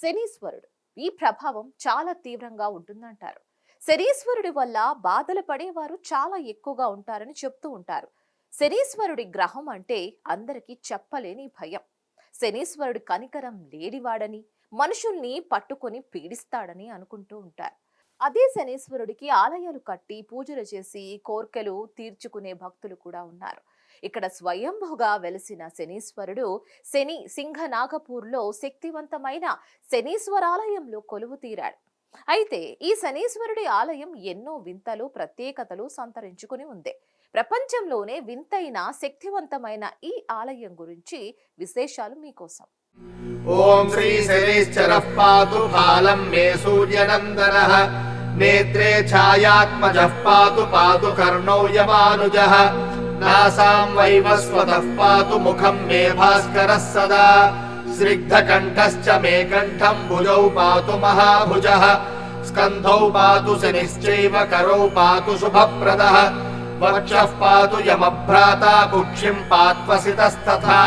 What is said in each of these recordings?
శనీశ్వరుడు ఈ ప్రభావం చాలా తీవ్రంగా ఉంటుందంటారు. శనీశ్వరుడి వల్ల బాధలు పడేవారు చాలా ఎక్కువగా ఉంటారని చెప్తూ ఉంటారు. శనీశ్వరుడి గ్రహం అంటే అందరికీ చెప్పలేని భయం. శనీశ్వరుడి కనికరం లేనివాడని, మనుషుల్ని పట్టుకొని పీడిస్తాడని అనుకుంటూ ఉంటారు. అదే శనీశ్వరుడికి ఆలయాలు కట్టి పూజలు చేసి కోర్కెలు తీర్చుకునే భక్తులు కూడా ఉన్నారు. ఇక్కడ స్వయంభుగా వెలిసిన శనీశ్వరుడు సింహనాగపూర్లో శక్తివంతమైన శనీశ్వరాలయంలో కొలువు తీరాడు. అయితే ఈ శనీశ్వరుడి ఆలయం ఎన్నో వింతలు ప్రత్యేకతలు సంతరించుకుని ఉంది. ప్రపంచంలోనే వింతైన శక్తివంతమైన ఈ ఆలయం గురించి విశేషాలు మీకోసం. ఓం శ్రీ శనైశ్చరః పాతు ఫాలం మే సూర్యనందనః నేత్రే ఛాయాత్మజః పాతు పాతు కర్ణౌ యమానుజః నాసాం వైవస్వతః పాతు ముఖం మే భాస్కరః సదా స్నిగ్ధకంఠశ్చ మే కంఠం భుజౌ పాతు మహాభుజః స్కంధౌ పాతు శనిశ్చైవ కరౌ పాతు శుభప్రదః వక్షః పాతు యమభ్రాతా కుక్షిం పాత్వసితస్తథా.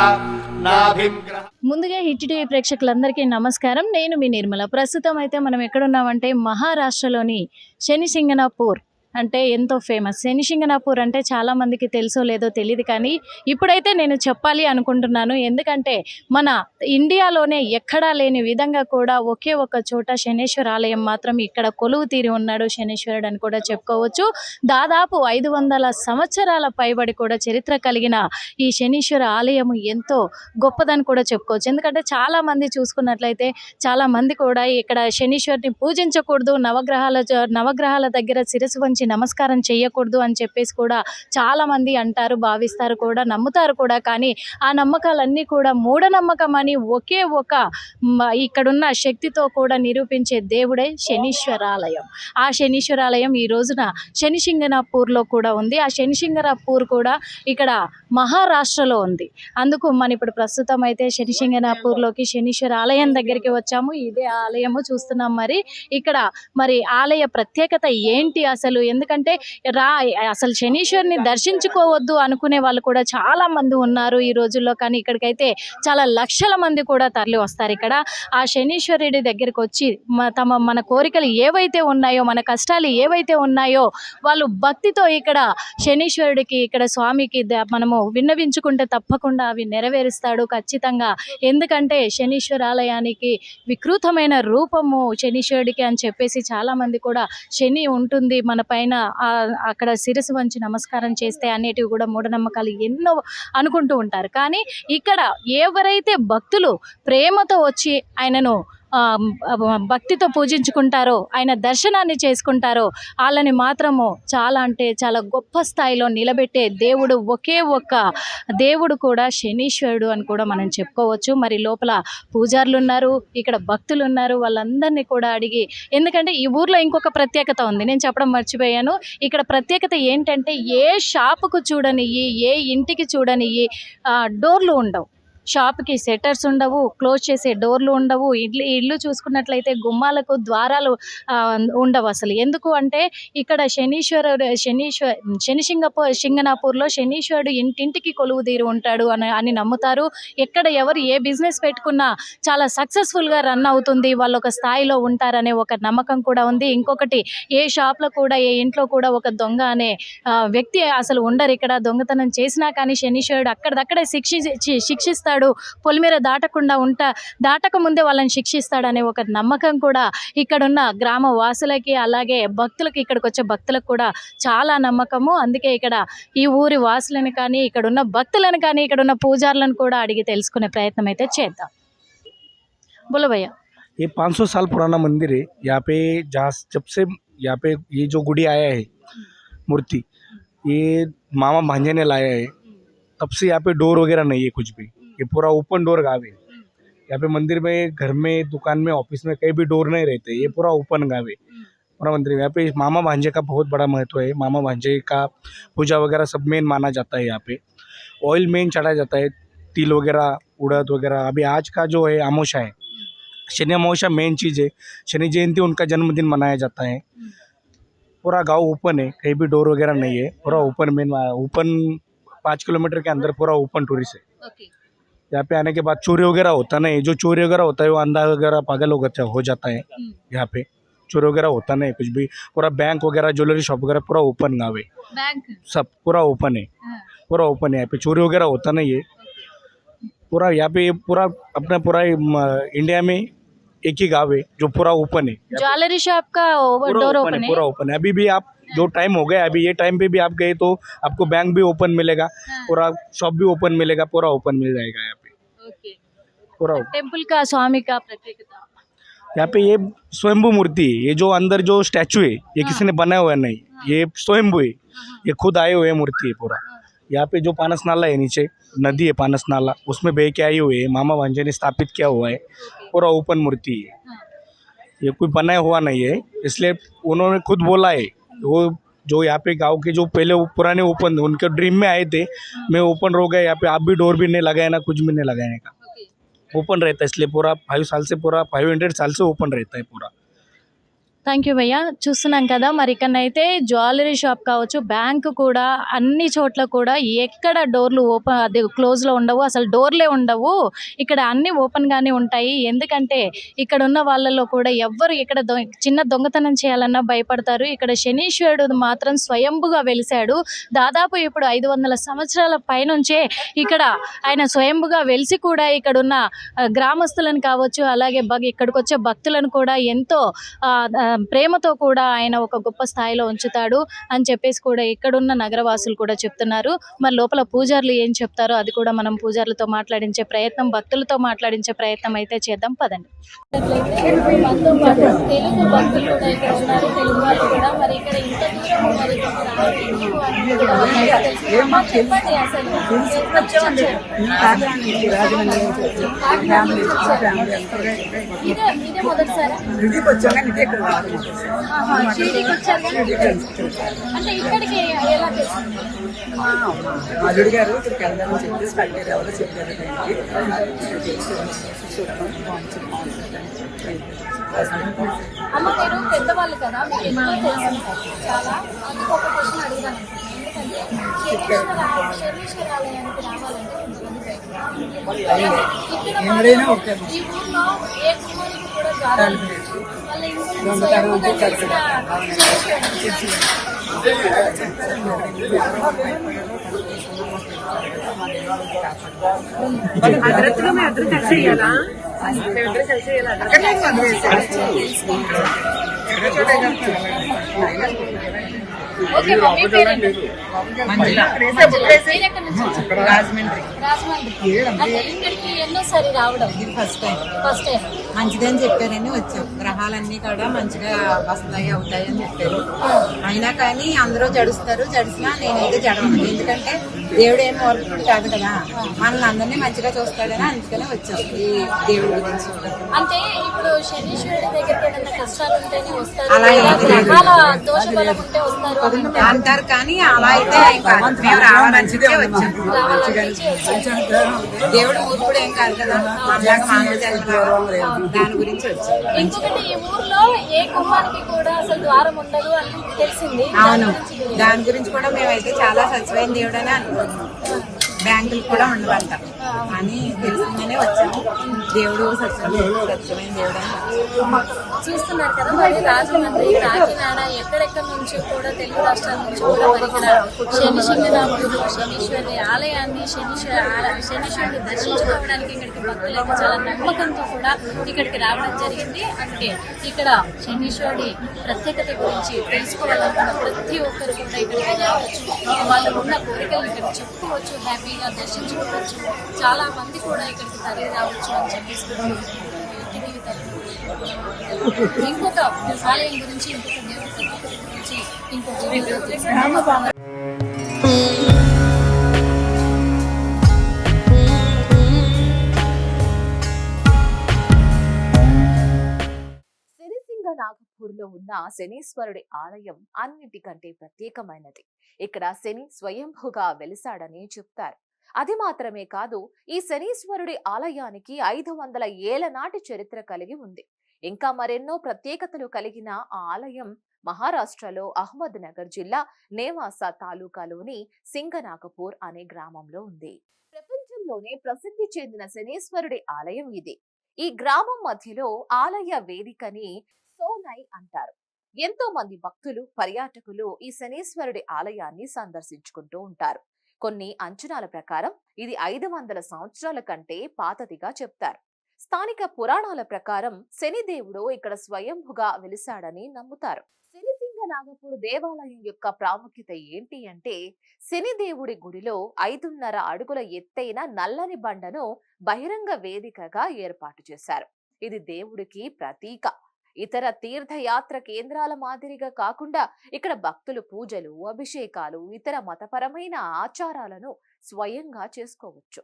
ముందుగా హిట్ టీవీ ప్రేక్షకులందరికీ నమస్కారం. నేను మీ నిర్మల. ప్రస్తుతం అయితే మనం ఎక్కడున్నామంటే మహారాష్ట్రలోని శనిసింగనాపూర్ అంటే ఎంతో ఫేమస్. శనిసింగనాపూర్ అంటే చాలామందికి తెలుసో లేదో తెలియదు, కానీ ఇప్పుడైతే నేను చెప్పాలి అనుకుంటున్నాను. ఎందుకంటే మన ఇండియాలోనే ఎక్కడా లేని విధంగా కూడా ఒకే ఒక చోట శనేశ్వర ఆలయం మాత్రం ఇక్కడ కొలువు తీరి ఉన్నాడు శనేశ్వరుడు అని కూడా చెప్పుకోవచ్చు. దాదాపు 500 సంవత్సరాల పైబడి కూడా చరిత్ర కలిగిన ఈ శనీశ్వర ఆలయం ఎంతో గొప్పదని కూడా చెప్పుకోవచ్చు. ఎందుకంటే చాలామంది చూసుకున్నట్లయితే చాలామంది కూడా ఇక్కడ శనీశ్వరుని పూజించకూడదు, నవగ్రహాల దగ్గర శిరస్సు వంచి నమస్కారం చేయకూడదు అని చెప్పేసి కూడా చాలా మంది అంటారు, భావిస్తారు కూడా, నమ్ముతారు కూడా. కానీ ఆ నమ్మకాలన్నీ కూడా మూఢనమ్మకం అని ఒకే ఒక ఇక్కడున్న శక్తితో కూడా నిరూపించే దేవుడే శనీశ్వరాలయం. ఆ శనీశ్వరాలయం ఈ రోజున శనిసింగనాపూర్లో కూడా ఉంది. ఆ శనిసింగనాపూర్ కూడా ఇక్కడ మహారాష్ట్రలో ఉంది. అందుకు మనం ఇప్పుడు ప్రస్తుతం అయితే శనిసింగనాపూర్లోకి శనీశ్వర ఆలయం దగ్గరికి వచ్చాము. ఇదే ఆలయము చూస్తున్నాం. ఇక్కడ ఆలయ ప్రత్యేకత ఏంటి అసలు? ఎందుకంటే అసలు శనీశ్వరుని దర్శించుకోవద్దు అనుకునే వాళ్ళు కూడా చాలా మంది ఉన్నారు ఈ రోజుల్లో. కానీ ఇక్కడికైతే చాలా లక్షల మంది కూడా తరలి వస్తారు. ఇక్కడ ఆ శనీశ్వరుడి దగ్గరికి వచ్చి మన కోరికలు ఏవైతే ఉన్నాయో, మన కష్టాలు ఏవైతే ఉన్నాయో వాళ్ళు భక్తితో ఇక్కడ శనీశ్వరుడికి, ఇక్కడ స్వామికి మనము విన్నవించుకుంటే తప్పకుండా అవి నెరవేరుస్తాడు ఖచ్చితంగా. ఎందుకంటే శనీశ్వర ఆలయానికి వికృతమైన రూపము శనీశ్వరుడికి అని చెప్పేసి చాలామంది కూడా శని ఉంటుంది మన పైన, అక్కడ శిరస్సు వంచి నమస్కారం చేస్తే అనేటివి కూడా మూఢనమ్మకాలు ఎన్నో అనుకుంటూ ఉంటారు. కానీ ఇక్కడ ఎవరైతే భక్తులు ప్రేమతో వచ్చి ఆయనను భక్తితో పూజించుకుంటారో, ఆయన దర్శనాన్ని చేసుకుంటారో వాళ్ళని మాత్రము చాలా అంటే చాలా గొప్ప స్థాయిలో నిలబెట్టే దేవుడు ఒకే ఒక్క దేవుడు కూడా శనీశ్వరుడు అని కూడా మనం చెప్పుకోవచ్చు. లోపల పూజారులు ఉన్నారు, ఇక్కడ భక్తులు ఉన్నారు. వాళ్ళందరినీ కూడా అడిగి, ఎందుకంటే ఈ ఊర్లో ఇంకొక ప్రత్యేకత ఉంది, నేను చెప్పడం మర్చిపోయాను. ఇక్కడ ప్రత్యేకత ఏంటంటే ఏ షాపుకు చూడనియ్యి, ఏ ఇంటికి చూడనియ్యి డోర్లు ఉండవు, షాప్కి సెటర్స్ ఉండవు, క్లోజ్ చేసే డోర్లు ఉండవు. ఇల్లు చూసుకున్నట్లయితే గుమ్మాలకు ద్వారాలు ఉండవు అసలు. ఎందుకు అంటే ఇక్కడ సింగనాపూర్లో శనీశ్వరుడు ఇంటింటికి కొలువు తీరి ఉంటాడు అని నమ్ముతారు. ఎక్కడ ఎవరు ఏ బిజినెస్ పెట్టుకున్నా చాలా సక్సెస్ఫుల్గా రన్ అవుతుంది, వాళ్ళు ఒక స్థాయిలో ఉంటారనే ఒక నమ్మకం కూడా ఉంది. ఇంకొకటి, ఏ షాప్లో కూడా ఏ ఇంట్లో కూడా ఒక దొంగ అనే వ్యక్తి అసలు ఉండరు. ఇక్కడ దొంగతనం చేసినా కానీ శనీశ్వరుడు అక్కడక్కడే శిక్షిస్తాడు, పొలిమేర దాటక ముందే వాళ్ళని శిక్షిస్తాడనే ఒక నమ్మకం కూడా ఇక్కడున్న గ్రామ వాసులకి, అలాగే భక్తులకి, ఇక్కడికి వచ్చే భక్తులకు కూడా చాలా నమ్మకము. అందుకే ఇక్కడ ఈ ఊరి వాసులను కానీ, ఇక్కడున్న భక్తులను కానీ, ఇక్కడున్న పూజారులను కూడా అడిగి తెలుసుకునే ప్రయత్నం అయితే చేద్దాం. बोलो भैया। ये 500 साल पुराना मंदिर है। यहाँ पे जब से यहाँ पे ये जो गुड़ी आया है मूर्ति, ये मामा भांजे ने लाया है। तब से यहाँ पे डोर वगैरह नहीं है कुछ भी, ये पूरा ओपन डोर गाँव है। यहाँ पे मंदिर में, घर में, दुकान में, ऑफिस में कहीं भी डोर नहीं रहते, ये पूरा ओपन गाँव है पूरा मंदिर में। यहाँ पे मामा भांजे का बहुत बड़ा महत्व है। मामा भांजे का पूजा वगैरह सब मेन माना जाता है। यहाँ पे ऑयल मेन चढ़ाया जाता है, तिल वगैरह, उड़द वगैरह। अभी आज का जो है अमावस्या है, शनि अमावस्या मेन चीज़ है। शनि जयंती उनका जन्मदिन मनाया जाता है। पूरा गाँव ओपन है, कहीं भी डोर वगैरह नहीं है, पूरा ओपन 5 किलोमीटर के अंदर पूरा ओपन टूरिस्ट है। यहाँ पे आने के बाद चोरी वगैरह होता नहीं, जो चोरी वगैरह होता है वो अंधा वगैरह पागल हो जाता है। यहाँ पे चोरी वगैरह होता नहीं कुछ भी, पूरा बैंक वगैरह ज्वेलरी शॉप वगैरह पूरा ओपन गाँव है, बैंक सब पूरा ओपन है, पूरा ओपन है। यहाँ पे चोरी वगैरह होता नहीं है पूरा। यहाँ पे पूरा अपना पूरा इंडिया में एक ही गाँव है जो पूरा ओपन है, ज्वेलरी शॉप का पूरा डोर ओपन ओपन है, है। पूरा ओपन है। अभी भी आप जो टाइम हो गया, अभी ये टाइम पे भी आप गए तो आपको बैंक भी ओपन मिलेगा, पूरा शॉप भी ओपन मिलेगा, पूरा ओपन मिल जाएगा यहाँ पे ओके, पूरा। टेम्पल का स्वामी का प्रत्येकता यहाँ पे ये स्वयंभू मूर्ति है, ये जो अंदर जो स्टैचू है ये किसी ने बनाया हुआ नहीं, ये स्वयंभू है, ये खुद आए हुए मूर्ति है पूरा। यहाँ पे जो पानस नाला है, नीचे नदी है पानस नाला, उसमें बह के आई हुई है, मामा भांजे ने स्थापित किया हुआ है, पूरा ओपन मूर्ति है, ये कोई बनाया हुआ नहीं है। इसलिए उन्होंने खुद बोला है, वो जो यहाँ पे गांव के जो पहले पुराने ओपन उनके ड्रीम में आए थे, मैं ओपन हो गया यहाँ पे, आप भी डोर भी नहीं लगाए ना, कुछ भी नहीं लगाने का, ओपन रहता है। इसलिए पूरा 5 साल से, पूरा 500 साल से ओपन रहता है पूरा। థ్యాంక్ యూ భయ్య. చూస్తున్నాం కదా మరి ఇక్కడనైతే జ్యువెలరీ షాప్ కావచ్చు, బ్యాంక్ కూడా, అన్ని చోట్ల కూడా ఎక్కడ డోర్లు ఓపెన్ అది క్లోజ్లో ఉండవు, అసలు డోర్లే ఉండవు, ఇక్కడ అన్ని ఓపెన్గానే ఉంటాయి. ఎందుకంటే ఇక్కడ ఉన్న వాళ్ళలో కూడా ఎవ్వరు ఇక్కడ చిన్న దొంగతనం చేయాలన్నా భయపడతారు. ఇక్కడ శనీశ్వరుడు మాత్రం స్వయంభుగా వెలిశాడు. దాదాపు ఇప్పుడు 500 సంవత్సరాల పైనుంచే ఇక్కడ ఆయన స్వయంభుగా వెలిసి కూడా ఇక్కడున్న గ్రామస్తులను కావచ్చు, అలాగే ఇక్కడికి వచ్చే భక్తులను కూడా ఎంతో ప్రేమతో కూడా ఆయన ఒక గొప్ప స్థాయిలో ఉంచుతాడు అని చెప్పేసి కూడా ఇక్కడున్న నగరవాసులు కూడా చెప్తున్నారు. మరి లోపల పూజారులు ఏం చెప్తారో అది కూడా మనం పూజారులతో మాట్లాడించే ప్రయత్నం, భక్తులతో మాట్లాడించే ప్రయత్నం అయితే చేద్దాం, పదండి. మనతో పాటు తెలుగు భక్తులు కూడా ఇక్కడ ఉన్నారు, తెలుగు వాళ్ళు కూడా. మరి ఇక్కడ ఇంత దూరం మరి చెప్పండి అసలు ఇదే మొదటిసారి షిరిడీకి వచ్చారు అంటే ఇక్కడికి ఎలా తెలుస్తుంది? అల్లుడు గారు ఇక్కడికి వెళ్దామని చెప్పేసి పల్లెలు ఎవరో చెప్పారు. అమ్మ మీరు పెద్దవాళ్ళు కదా, మీకు ఎన్నో తెలుసు చాలా, అందుకు ఒక క్వశ్చన్ అడుగుదాను. ఎందుకంటే శనీశ్వరాలయానికి రావాలంటే ఎక్కడైనా ఓకే. ఈ ఊర్లో ఏ కుమారికి కూడా జాతర వాళ్ళ ఇంట్లో స్వయంగా తెలిసిన అందరితో మేము అందరూ కలిసి చేయాలా, మేమిద్దరు కలిసి okay. Mummy parent Rajahmundry. Rajahmundry. అంటే ఇక్కడికి ఎన్నోసారి రావడం? First first time. మంచిదని చెప్పారని వచ్చాం. గ్రహాలన్నీ కూడా మంచిగా వస్తాయి అవుతాయి అని చెప్పారు. అయినా కానీ అందరూ జడుసినా నేనైతే జడవను. ఎందుకంటే దేవుడు ఏం మూర్ఖుడు కాదు కదా, మనల్ని అందరినీ మంచిగా చూస్తాడని అందుకనే వచ్చాం ఈ దేవుడి గురించి. అంటే ఇప్పుడు శనీశ్వరుడి దగ్గరికి ఏదైనా కష్టాలు ఉంటేనే వస్తారు, అలా గ్రహాల దోష బలం ఉంటే వస్తారు అంటారు, కానీ అలా అయితే మేము రావాలనికే వచ్చాం. దేవుడు మూర్ఖుడు ఏం కాదు కదా, మనలాగా మానవ జన్మ, దాని గురించి వచ్చాం. ఇంకొకటి ఈ ఊర్లో ఏ కుమ్మానికి కూడా అసలు ద్వారం ఉండదు అని తెలిసింది. అవును, దాని గురించి కూడా మేమైతే చాలా సత్యమైన దేవుడు అని అనుకుంటున్నాం. బ్యాంకులు కూడా ఉండవంట అని తెలిసిందనే వచ్చాము. దేవుడు సత్యమైన దేవుడు అని చూస్తున్నారు కదా. మరి రాజమండ్రి, కాకినాడ, ఎక్కడెక్కడి నుంచి కూడా తెలుగు రాష్ట్రాల నుంచి కూడా మరి ఇక్కడ శనిశింగనాపూర్ శనీశ్వరి ఆలయాన్ని, శనీశ్వరుని దర్శించుకోవడానికి ఇక్కడికి భక్తులు అయితే చాలా నమ్మకంతో కూడా ఇక్కడికి రావడం జరిగింది. అందుకే ఇక్కడ శనీశ్వరుడి ప్రత్యేకత గురించి తెలుసుకోవాలనుకున్న ప్రతి ఒక్కరు కూడా ఇక్కడికి రావచ్చు, వాళ్ళు ఉన్న కోరికలు ఇక్కడ చెప్పుకోవచ్చు, హ్యాపీగా దర్శించుకోవచ్చు. చాలా మంది కూడా ఇక్కడికి తరలి రావచ్చు అని చెప్పేసి ఇంకొక ఆలయం గురించి, ఇంకొక దేవుడి ప్రత్యేకత గురించి ఇంకొక వీడియోలో తెలుసుకుందాం. నాగపూర్లో ఉన్న శనీశ్వరుడి ఆలయం అన్నిటికంటే ప్రత్యేకమైనది. ఇక్కడ శని స్వయంభుగా వెలిసాడని చెప్తారు. అది మాత్రమే కాదు, ఈ శనీశ్వరుడి ఆలయానికి 500 ఏళ్ల నాటి చరిత్ర కలిగి ఉంది. ఇంకా మరెన్నో ప్రత్యేకతలు కలిగిన ఆ ఆలయం మహారాష్ట్రలో అహ్మద్ నగర్ జిల్లా నేవాసా తాలూకాలోని సింగనాగపూర్ అనే గ్రామంలో ఉంది. ప్రపంచం దేశంలోనే ప్రసిద్ధి చెందిన శనీశ్వరుడి ఆలయం ఇది. ఈ గ్రామం మధ్యలో ఆలయ వేదికని సోనై అంటారు. ఎంతో మంది భక్తులు, పర్యాటకులు ఈ శనీశ్వరుడి ఆలయాన్ని సందర్శించుకుంటూ ఉంటారు. కొన్ని అంచనాల ప్రకారం ఇది 500 సంవత్సరాల కంటే పాతదిగా చెప్తారు. స్థానిక పురాణాల ప్రకారం శనిదేవుడు ఇక్కడ స్వయంభుగా వెలిశాడని నమ్ముతారు. శనిసింగ నాగపూర్ దేవాలయం యొక్క ప్రాముఖ్యత ఏంటి అంటే, శనిదేవుడి గుడిలో 5.5 అడుగుల ఎత్తైన నల్లని బండను బహిరంగ వేదికగా ఏర్పాటు చేశారు. ఇది దేవుడికి ప్రతీక. ఇతర తీర్థయాత్ర కేంద్రాల మాదిరిగా కాకుండా ఇక్కడ భక్తులు పూజలు, అభిషేకాలు, ఇతర మతపరమైన ఆచారాలను స్వయంగా చేసుకోవచ్చు.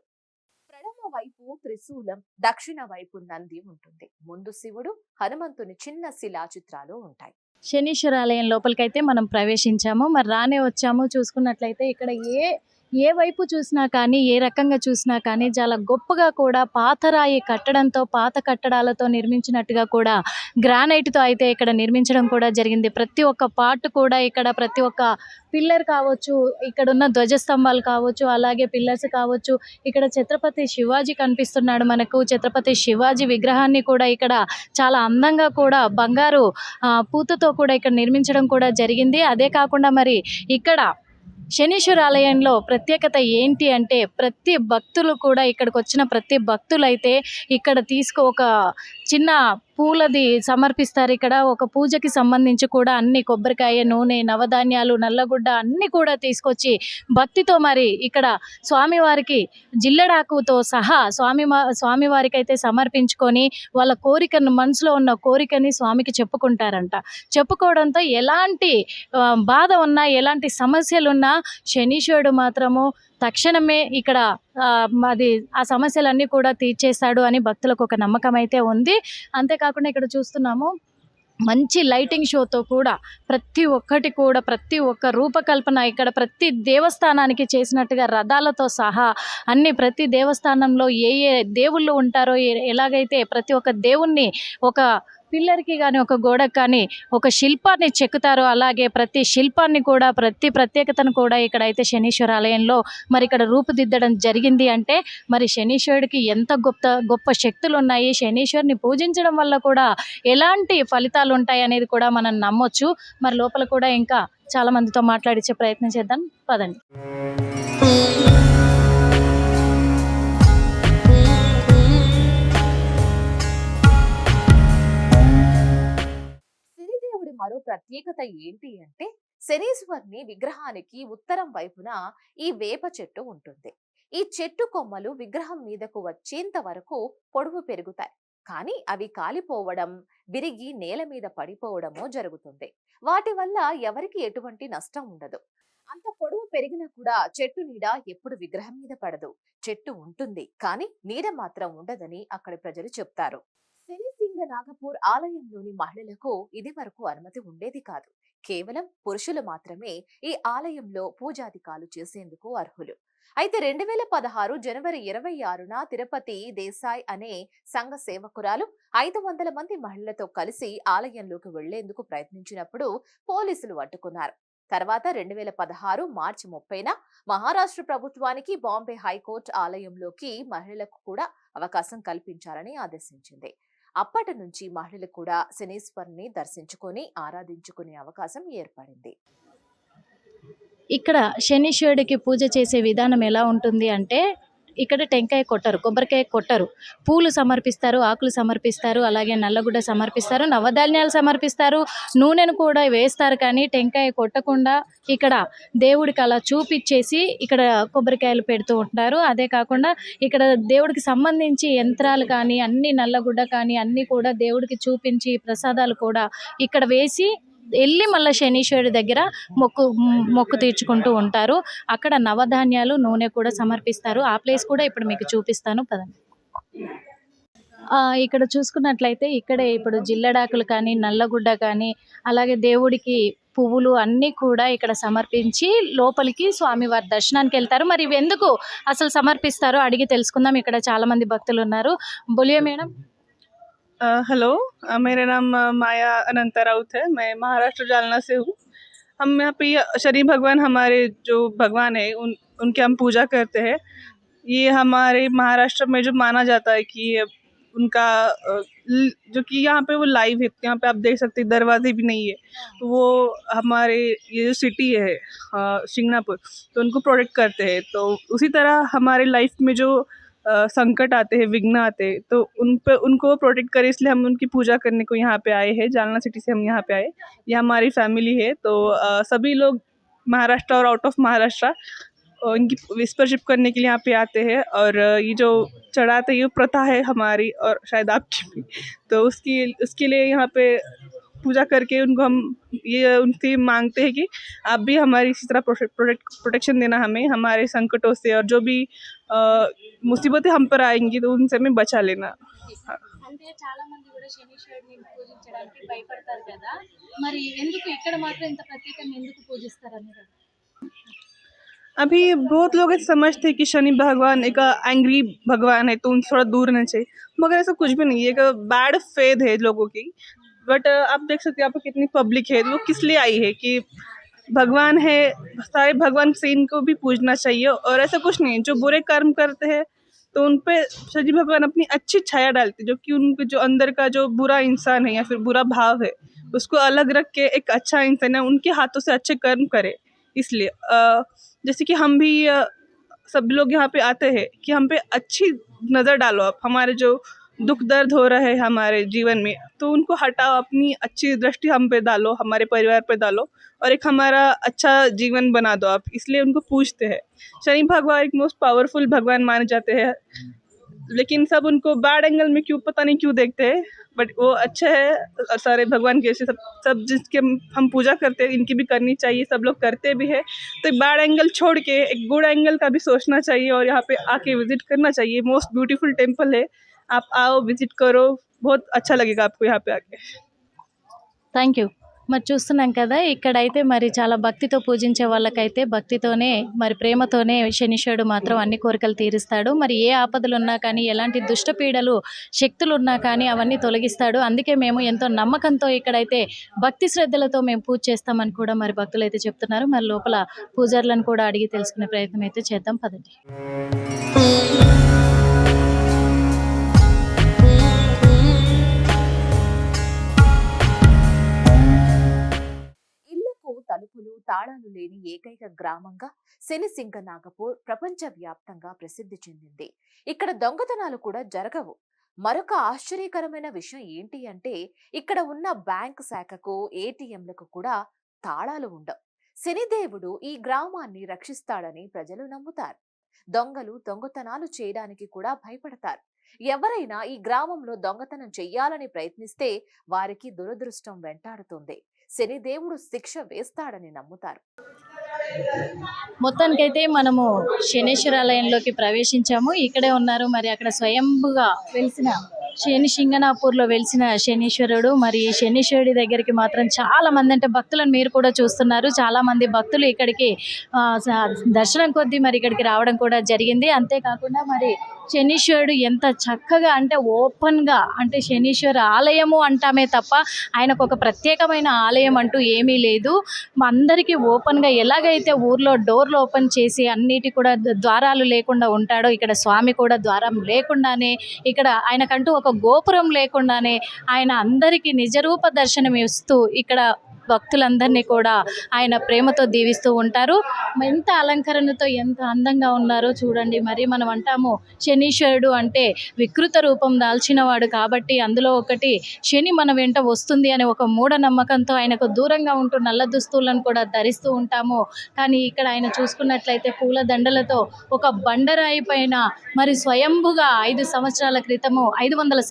ఎడమ వైపు త్రిశూలం, దక్షిణ వైపు నంది ఉంటుంది. ముందు శివుడు, హనుమంతుని చిన్న శిలా చిత్రాలు ఉంటాయి. శనీశ్వర ఆలయం లోపలికైతే మనం ప్రవేశించాము. మరి రానే వచ్చాము. చూసుకున్నట్లయితే ఇక్కడ ఏ వైపు చూసినా కానీ, ఏ రకంగా చూసినా కానీ చాలా గొప్పగా కూడా పాతరాయి కట్టడంతో, పాత కట్టడాలతో నిర్మించినట్టుగా కూడా గ్రానైట్తో అయితే ఇక్కడ నిర్మించడం కూడా జరిగింది. ప్రతి ఒక్క పార్ట్ కూడా ఇక్కడ, ప్రతి ఒక్క పిల్లర్ కావచ్చు, ఇక్కడ ఉన్న ధ్వజస్తంభాలు కావచ్చు, అలాగే పిల్లర్స్ కావచ్చు, ఇక్కడ ఛత్రపతి శివాజీ కనిపిస్తున్నాడు మనకు. ఛత్రపతి శివాజీ విగ్రహాన్ని కూడా ఇక్కడ చాలా అందంగా కూడా బంగారు పూతతో కూడా ఇక్కడ నిర్మించడం కూడా జరిగింది. అదే కాకుండా మరి ఇక్కడ శనీశ్వర ఆలయంలో ప్రత్యేకత ఏంటి అంటే, ప్రతి భక్తులు కూడా ఇక్కడికి వచ్చిన ప్రతి భక్తులైతే ఇక్కడ ఒక చిన్న పూలది సమర్పిస్తారు. ఇక్కడ ఒక పూజకి సంబంధించి కూడా అన్ని కొబ్బరికాయ, నూనె, నవధాన్యాలు, నల్లగుడ్డ అన్ని కూడా తీసుకొచ్చి భక్తితో మరి ఇక్కడ స్వామివారికి జిల్లెడాకుతో సహా స్వామివారికి అయితే సమర్పించుకొని వాళ్ళ కోరికను, మనసులో ఉన్న కోరికని స్వామికి చెప్పుకుంటారంట. చెప్పుకోవడంతో ఎలాంటి బాధ ఉన్నా, ఎలాంటి సమస్యలున్నా శనీశ్వరుడు మాత్రము తక్షణమే ఇక్కడ ఆ సమస్యలన్నీ కూడా తీర్చేస్తాడు అని భక్తులకు ఒక నమ్మకం అయితే ఉంది. అంతేకాకుండా ఇక్కడ చూస్తున్నాము మంచి లైటింగ్ షోతో కూడా ప్రతి ఒక్క రూపకల్పన ఇక్కడ ప్రతి దేవస్థానానికి చేసినట్టుగా రథాలతో సహా అన్ని, ప్రతి దేవస్థానంలో ఏ దేవుళ్ళు ఉంటారో, ఎలాగైతే ప్రతి ఒక్క దేవుణ్ణి ఒక పిల్లర్కి కానీ, ఒక గోడకు కానీ ఒక శిల్పాన్ని చెక్కుతారో, అలాగే ప్రతి శిల్పాన్ని కూడా, ప్రతి ప్రత్యేకతను కూడా ఇక్కడైతే శనీశ్వర ఆలయంలో మరి ఇక్కడ రూపుదిద్దడం జరిగింది. అంటే మరి శనీశ్వరుడికి ఎంత గొప్ప శక్తులు ఉన్నాయి, శనీశ్వరుని పూజించడం వల్ల కూడా ఎలాంటి ఫలితాలు ఉంటాయి అనేది కూడా మనం నమ్మొచ్చు. మరి లోపల కూడా ఇంకా చాలా మందితో మాట్లాడించే ప్రయత్నం చేద్దాం, పదండి. మరో ప్రత్యేకత ఏంటి అంటే, శనీశ్వరుని విగ్రహానికి ఉత్తరం వైపున ఈ వేప చెట్టు ఉంటుంది. ఈ చెట్టు కొమ్మలు విగ్రహం మీదకు వచ్చేంత వరకు పొడవు పెరుగుతాయి. కానీ అవి కాలిపోవడం, విరిగి నేల మీద పడిపోవడమో జరుగుతుంది. వాటి వల్ల ఎవరికి ఎటువంటి నష్టం ఉండదు. అంత పొడవు పెరిగినా కూడా చెట్టు నీడ ఎప్పుడు విగ్రహం మీద పడదు. చెట్టు ఉంటుంది కానీ నీడ మాత్రం ఉండదని అక్కడి ప్రజలు చెప్తారు. శనిసింగ నాగపూర్ ఆలయంలోని మహిళలకు ఇది వరకు అనుమతి ఉండేది కాదు. కేవలం పురుషులు మాత్రమే ఈ ఆలయంలో పూజాధికాలు చేసేందుకు అర్హులు. అయితే 2016 జనవరి 26న తిరుపతి దేశాయ్ అనే సంఘ సేవకురాలు 500 మంది మహిళలతో కలిసి ఆలయంలోకి వెళ్లేందుకు ప్రయత్నించినప్పుడు పోలీసులు అడ్డుకున్నారు. తర్వాత 2016 మార్చి 30న మహారాష్ట్ర ప్రభుత్వానికి బాంబే హైకోర్టు ఆలయంలోకి మహిళలకు కూడా అవకాశం కల్పించాలని ఆదేశించింది. అప్పటి నుంచి మహిళలు కూడా శనీశ్వరుని దర్శించుకొని ఆరాధించుకునే అవకాశం ఏర్పడింది. ఇక్కడ శనీశ్వరుడికి పూజ చేసే విధానం ఎలా ఉంటుంది అంటే, ఇక్కడ టెంకాయ కొట్టరు, కొబ్బరికాయ కొట్టరు, పూలు సమర్పిస్తారు, ఆకులు సమర్పిస్తారు, అలాగే నల్లగుడ్డ సమర్పిస్తారు, నవధాన్యాలు సమర్పిస్తారు, నూనెను కూడా వేస్తారు. కానీ టెంకాయ కొట్టకుండా ఇక్కడ దేవుడికి అలా చూపించేసి ఇక్కడ కొబ్బరికాయలు పెడుతూ ఉంటారు. అదే కాకుండా ఇక్కడ దేవుడికి సంబంధించి యంత్రాలు కానీ, అన్ని నల్లగుడ్డ కానీ అన్నీ కూడా దేవుడికి చూపించి ప్రసాదాలు కూడా ఇక్కడ వేసి వెళ్ళి మళ్ళీ శనీశ్వరుడి దగ్గర మొక్కు తీర్చుకుంటూ ఉంటారు. అక్కడ నవధాన్యాలు, నూనె కూడా సమర్పిస్తారు. ఆ ప్లేస్ కూడా ఇప్పుడు మీకు చూపిస్తాను, పదండి. ఇక్కడ చూసుకున్నట్లయితే ఇక్కడే ఇప్పుడు జిల్లెడాకులు కానీ, నల్లగుడ్డ కానీ, అలాగే దేవుడికి పువ్వులు అన్నీ కూడా ఇక్కడ సమర్పించి లోపలికి స్వామివారి దర్శనానికి వెళ్తారు. మరి ఇవి ఎందుకు అసలు సమర్పిస్తారో అడిగి తెలుసుకుందాం. ఇక్కడ చాలా మంది భక్తులు ఉన్నారు. బోలియే మేడం. हेलो, मेरा नाम माया अनंत राउत है। मैं महाराष्ट्र जालना से हूँ। हम यहाँ पे शनि भगवान, हमारे जो भगवान है, उनके हम पूजा करते हैं। ये हमारे महाराष्ट्र में जो माना जाता है कि ये उनका जो कि यहाँ पे वो लाइव है, यहाँ पे आप देख सकते हैं दरवाजे भी नहीं है, तो वो हमारे ये जो सिटी है शिंगणापुर, तो उनको प्रोटेक्ट करते हैं। तो उसी तरह हमारे लाइफ में जो संकट आते हैं, विघ्न आते हैं, तो उन पे उनको प्रोटेक्ट करें, इसलिए हम उनकी पूजा करने को यहाँ पे आए हैं। जालना सिटी से हम यहाँ पे आए, ये हमारी फैमिली है। तो सभी लोग महाराष्ट्र और आउट ऑफ महाराष्ट्र इनकी विस्परशिप करने के लिए यहाँ पे आते हैं। और ये जो चढ़ाते ये प्रथा है हमारी और शायद आपकी भी, तो उसके लिए यहाँ पे पूजा करके उनको हम ये उनसे मांगते हैं कि आप भी हमारी इसी तरह प्रोटेक्शन देना हमें हमारे संकटों से, और जो भी मुसीबतें हम पर आएंगी तो उनसे हमें बचा लेना। అంటే చాలా మంది కూడా శనీశ్వరుడిని పూజించడానికి భయపడతారు కదా, మరి ఎందుకు ఇక్కడ మాత్రం ఇంత ప్రత్యేకంగా ఎందుకు పూజిస్తారు అనేది? अभी बहुत लोग ऐसे समझते हैं कि शनि भगवान एक एंग्री भगवान है, तो उनसे थोड़ा दूर रहना चाहिए, मगर ऐसा कुछ भी नहीं है। एक बैड फेथ है लोगों की। बट आप देख सकते हैं यहाँ पर कितनी पब्लिक है, वो किस लिए आई है कि भगवान है, सारे भगवान से इनको भी पूजना चाहिए। और ऐसा कुछ नहीं है, जो बुरे कर्म करते हैं तो उन पे शनि भगवान अपनी अच्छी छाया डालते, जो कि उनके जो अंदर का जो बुरा इंसान है या फिर बुरा भाव है उसको अलग रख के एक अच्छा इंसान है उनके हाथों से अच्छे कर्म करे। इसलिए जैसे कि हम भी सब लोग यहाँ पे आते हैं कि हम पे अच्छी नज़र डालो आप, हमारे जो दुख दर्द हो रहा है हमारे जीवन में, तो उनको हटाओ, अपनी अच्छी दृष्टि हम पे डालो, हमारे परिवार पे डालो, और एक हमारा अच्छा जीवन बना दो आप। इसलिए उनको पूजते हैं। शनि भगवान एक मोस्ट पावरफुल भगवान माने जाते हैं, लेकिन सब उनको बैड एंगल में क्यों पता नहीं क्यों देखते हैं, बट वो अच्छे है। और सारे भगवान के सब जिसके हम पूजा करते हैं इनकी भी करनी चाहिए, सब लोग करते भी है। तो बैड एंगल छोड़ के एक गुड एंगल का भी सोचना चाहिए और यहाँ पे आके विजिट करना चाहिए। मोस्ट ब्यूटीफुल टेम्पल है, आप आओ, विजिट करो, बहुत अच्छा लगेगा आपको यहाँ पे आके। Thank you. మరి చూస్తున్నాం కదా, ఇక్కడైతే మరి చాలా భక్తితో పూజించే వాళ్ళకైతే భక్తితోనే మరి ప్రేమతోనే శనీశ్వరుడు మాత్రం అన్ని కోరికలు తీరుస్తాడు. మరి ఏ ఆపదలు ఉన్నా కానీ, ఎలాంటి దుష్టపీడలు శక్తులు ఉన్నా కానీ అవన్నీ తొలగిస్తాడు. అందుకే మేము ఎంతో నమ్మకంతో ఇక్కడైతే భక్తి శ్రద్ధలతో మేము పూజ చేస్తామని కూడా మరి భక్తులు అయితే చెప్తున్నారు. మరి లోపల పూజారులను కూడా అడిగి తెలుసుకునే ప్రయత్నం అయితే చేద్దాం, పదండి. తలుపులు తాళాలు లేని ఏకైక గ్రామంగా శనిసింగనాగపూర్ ప్రపంచవ్యాప్తంగా ప్రసిద్ధి చెందింది. ఇక్కడ దొంగతనాలు కూడా జరగవు. మరొక ఆశ్చర్యకరమైన విషయం ఏంటి అంటే, ఇక్కడ ఉన్న బ్యాంక్ శాఖకు, ఏటీఎంలకు కూడా తాళాలు ఉండవు. శనిదేవుడు ఈ గ్రామాన్ని రక్షిస్తాడని ప్రజలు నమ్ముతారు. దొంగలు దొంగతనాలు చేయడానికి కూడా భయపడతారు. ఎవరైనా ఈ గ్రామంలో దొంగతనం చెయ్యాలని ప్రయత్నిస్తే వారికి దురదృష్టం వెంటాడుతుంది. శనిదేవుడు శిక్ష వేస్తాడని నమ్ముతారు. మొత్తానికైతే మనము శనేశ్వరాలయంలోకి ప్రవేశించాము. ఇక్కడే ఉన్నారు మరి అక్కడ స్వయంభుగా వెలిసిన శనిసింగనాపూర్లో వెలిసిన శనీశ్వరుడు. మరి శనీశ్వరుడి దగ్గరికి మాత్రం చాలా మంది, అంటే భక్తులను మీరు కూడా చూస్తున్నారు, చాలా మంది భక్తులు ఇక్కడికి దర్శనం కొద్దీ మరి ఇక్కడికి రావడం కూడా జరిగింది. అంతేకాకుండా మరి శనీశ్వరుడు ఎంత చక్కగా, అంటే ఓపెన్గా, అంటే శనీశ్వర ఆలయము అంటామే తప్ప ఆయనకు ఒక ప్రత్యేకమైన ఆలయం అంటూ ఏమీ లేదు. అందరికీ ఓపెన్గా, ఎలాగైతే ఊర్లో డోర్లు ఓపెన్ చేసి అన్నిటి కూడా ద్వారాలు లేకుండా ఉంటాడో, ఇక్కడ స్వామి కూడా ద్వారం లేకుండానే, ఇక్కడ ఆయనకంటూ ఒక గోపురం లేకుండానే ఆయన అందరికీ నిజరూప దర్శనం ఇస్తూ ఇక్కడ భక్తులందరినీ కూడా ఆయన ప్రేమతో దీవిస్తూ ఉంటారు. ఎంత అలంకరణతో ఎంత అందంగా ఉన్నారో చూడండి. మరి మనం అంటాము శనీశ్వరుడు అంటే వికృత రూపం దాల్చినవాడు కాబట్టి, అందులో ఒకటి శని మన వెంట వస్తుంది అనే ఒక మూఢనమ్మకంతో ఆయనకు దూరంగా ఉంటూ నల్ల దుస్తులను కూడా ధరిస్తూ ఉంటాము. కానీ ఇక్కడ ఆయన చూసుకున్నట్లయితే పూల దండలతో ఒక బండరాయి పైన మరి స్వయంభుగా 500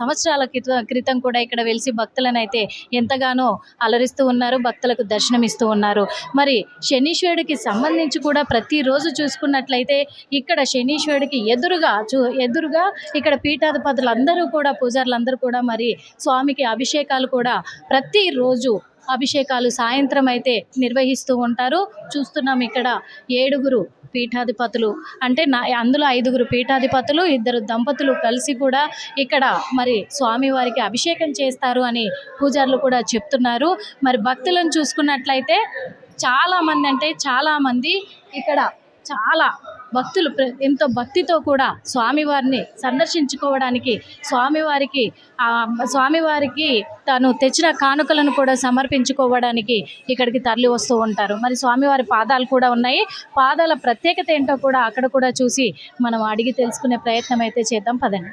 సంవత్సరాల క్రితం కూడా ఇక్కడ వెలిసి భక్తులను అయితే ఎంతగానో అలరిస్తూ ఉన్నారు, భక్తులకు దర్శనమిస్తూ ఉన్నారు. మరి శనీశ్వరుడికి సంబంధించి కూడా ప్రతిరోజు చూసుకున్నట్లయితే ఇక్కడ శనీశ్వరుడికి ఎదురుగా ఇక్కడ పీఠాధిపతులు అందరూ కూడా, పూజారులందరూ కూడా మరి స్వామికి అభిషేకాలు కూడా ప్రతిరోజు అభిషేకాలు సాయంత్రం అయితే నిర్వహిస్తూ ఉంటారు. చూస్తున్నాం ఇక్కడ 7 పీఠాధిపతులు, అంటే అందులో 5 పీఠాధిపతులు, 2 దంపతులు కలిసి కూడా ఇక్కడ మరి స్వామివారికి అభిషేకం చేస్తారు అని పూజారులు కూడా చెప్తున్నారు. మరి భక్తులను చూసుకున్నట్లయితే చాలామంది ఇక్కడ చాలా భక్తులు ఎంతో భక్తితో కూడా స్వామివారిని సందర్శించుకోవడానికి, స్వామివారికి స్వామివారికి తాను తెచ్చిన కానుకలను కూడా సమర్పించుకోవడానికి ఇక్కడికి తరలి వస్తూ ఉంటారు. మరి స్వామివారి పాదాలు కూడా ఉన్నాయి. పాదాల ప్రత్యేకత ఏంటో కూడా అక్కడ కూడా చూసి మనం అడిగి తెలుసుకునే ప్రయత్నం అయితే చేద్దాం, పదండి.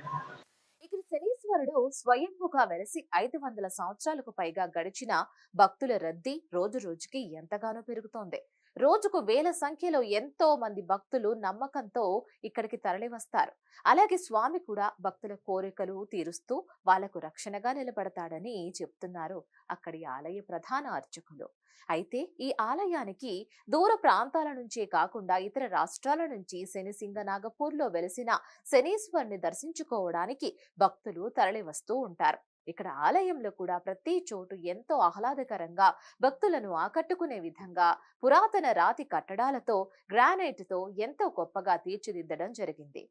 ఇక్కడ శనీశ్వరుడు స్వయంభుగా వెలసి 500 సంవత్సరాలకు పైగా గడిచిన భక్తుల రద్దీ రోజు రోజుకి ఎంతగానో పెరుగుతోంది. రోజుకు వేల సంఖ్యలో ఎంతో మంది భక్తులు నమ్మకంతో ఇక్కడికి తరలి వస్తారు. అలాగే స్వామి కూడా భక్తుల కోరికలు తీరుస్తూ వాళ్లకు రక్షణగా నిలబడతాడని చెప్తున్నారు అక్కడి ఆలయ ప్రధాన అర్చకులు. అయితే ఈ ఆలయానికి దూర ప్రాంతాల నుంచే కాకుండా ఇతర రాష్ట్రాల నుంచి శనిసింగనాగపూర్లో వెలిసిన శనీశ్వరుని దర్శించుకోవడానికి భక్తులు తరలి వస్తూ ఉంటారు. ఇక్కడ ఆలయంలో కూడా ప్రతి చోటు ఎంతో ఆహ్లాదకరంగా భక్తులను ఆకట్టుకునే విధంగా పురాతన రాతి కట్టడాలతో గ్రానైట్ తో ఎంతో గొప్పగా తీర్చిదిద్దడం జరిగింది.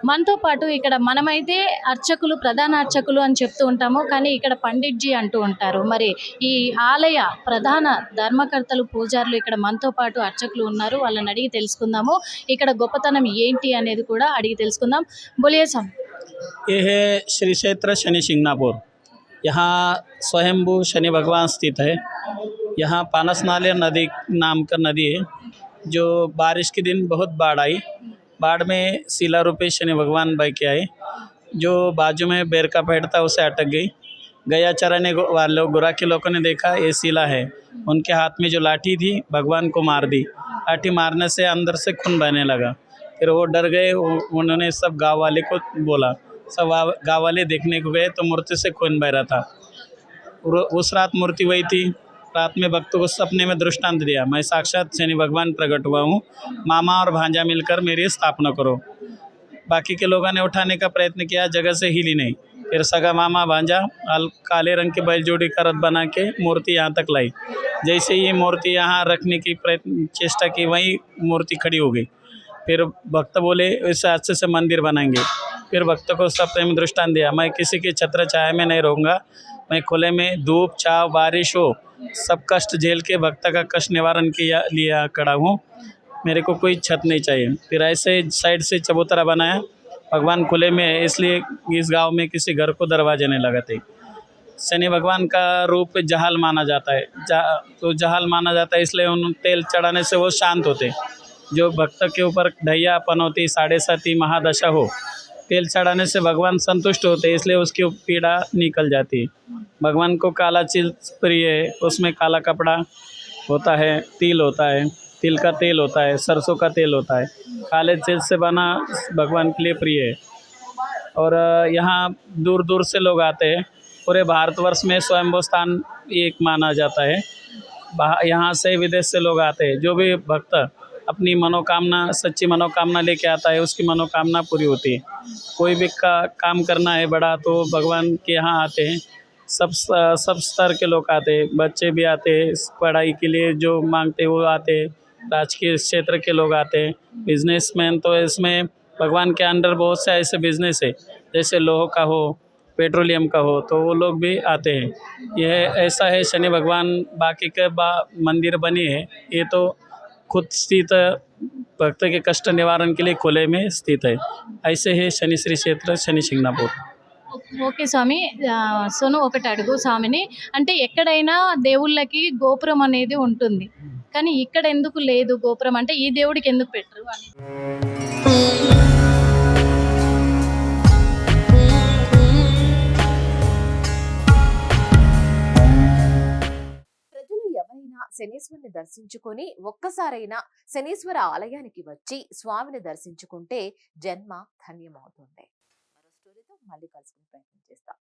మనతో పాటు ఇక్కడ మనమైతే అర్చకులు, ప్రధాన అర్చకులు అని చెప్తూ ఉంటాము, కానీ ఇక్కడ పండిట్జీ అంటూ ఉంటారు. మరి ఈ ఆలయ ప్రధాన ధర్మకర్తలు, పూజారులు ఇక్కడ మనతో పాటు అర్చకులు ఉన్నారు. వాళ్ళని అడిగి తెలుసుకుందాము. ఇక్కడ గొప్పతనం ఏంటి అనేది కూడా అడిగి తెలుసుకుందాం. బోలియే స్వామి. ये है श्री क्षेत्र शनि सिंगनापुर। यहाँ स्वयंभू शनि भगवान स्थित है। यहाँ पानस नाले नदी नाम का नदी है, जो बारिश के दिन बहुत बाढ़ आई। बाढ़ में शिला रूपी शनि भगवान बह के आए, जो बाजू में बेर का पेड़ था उसे अटक गई। गया चराने वालों गुराखी लोगों ने देखा ये शिला है। उनके हाथ में जो लाठी थी भगवान को मार दी। लाठी मारने से अंदर से खून बहने लगा। फिर वो डर गए। उन्होंने सब गांव वाले को बोला। सब गांव वाले देखने को गए तो मूर्ति से खून बह रहा था। उस रात मूर्ति वही थी। रात में भक्तों को सपने में दृष्टांत दिया, मैं साक्षात शनि भगवान प्रकट हुआ हूँ, मामा और भांजा मिलकर मेरी स्थापना करो। बाकी के लोगों ने उठाने का प्रयत्न किया, जगह से हिली नहीं। फिर सगा मामा भांजा काले रंग की बैलजोड़ी का रथ बना के मूर्ति यहाँ तक लाई। जैसे ही मूर्ति यहाँ रखने की चेष्टा की, वहीं मूर्ति खड़ी हो गई। फिर भक्त बोले इस अच्छे से मंदिर बनाएंगे। फिर भक्त को सपने में दृष्टांत दिया, मैं किसी की छत्र छाया में नहीं रहूँगा, मैं खुले में धूप छाव बारिश हो सब कष्ट झेल के भक्त का कष्ट निवारण किया लिया खड़ा हूँ, मेरे को कोई छत नहीं चाहिए। फिर ऐसे साइड से चबूतरा बनाया। भगवान खुले में है, इसलिए इस गांव में किसी घर को दरवाजे नहीं लगाते। शनि भगवान का रूप जहाल माना जाता है। तो जहाल माना जाता है इसलिए उन तेल चढ़ाने से वो शांत होते। जो भक्त के ऊपर ढैया पनौती साढ़े साती महादशा हो, तेल चढ़ाने से भगवान संतुष्ट होते हैं, इसलिए उसकी पीड़ा निकल जाती है। भगवान को काला चीज प्रिय है, उसमें काला कपड़ा होता है, तिल होता है, तिल का तेल होता है, सरसों का तेल होता है। काले चीज से बना भगवान के लिए प्रिय है। और यहाँ दूर दूर से लोग आते हैं। पूरे भारतवर्ष में स्वयंभू स्थान एक माना जाता है। यहाँ से विदेश से लोग आते हैं। जो भी भक्त अपनी मनोकामना, सच्ची मनोकामना लेके आता है, उसकी मनोकामना पूरी होती है। कोई भी काम करना है बड़ा तो भगवान के यहाँ आते हैं। सब स्तर के लोग आते हैं, बच्चे भी आते हैं, पढ़ाई के लिए जो मांगते हैं वो आते हैं, राजकीय क्षेत्र के लोग आते हैं, बिजनेसमैन। तो इसमें भगवान के अंडर बहुत से ऐसे बिजनेस है, जैसे लोह का हो, पेट्रोलियम का हो, तो वो लोग भी आते हैं। यह ऐसा है शनि भगवान बाकी के मंदिर बनी है, ये तो खुद स्थित भक्त के कष्ट निवारण के लिए खुले में स्थित है। ऐसे है शनि श्री क्षेत्र शनि सिंगनापुर। ఓకే స్వామి. సోను ఒకటి అడుగు స్వామిని, అంటే ఎక్కడైనా దేవుళ్ళకి గోపురం అనేది ఉంటుంది, కానీ ఇక్కడ ఎందుకు లేదు గోపురం? అంటే ఈ దేవుడికి ఎందుకు పెట్టరు అని. ప్రజలు ఎవరైనా శనీశ్వరుని దర్శించుకొని ఒక్కసారైనా శనీశ్వర ఆలయానికి వచ్చి స్వామిని దర్శించుకుంటే జన్మ ధన్యమవుతుంది. మరో స్టోరీతో మళ్ళీ కలుసుకునే ప్రయత్నం చేస్తాం.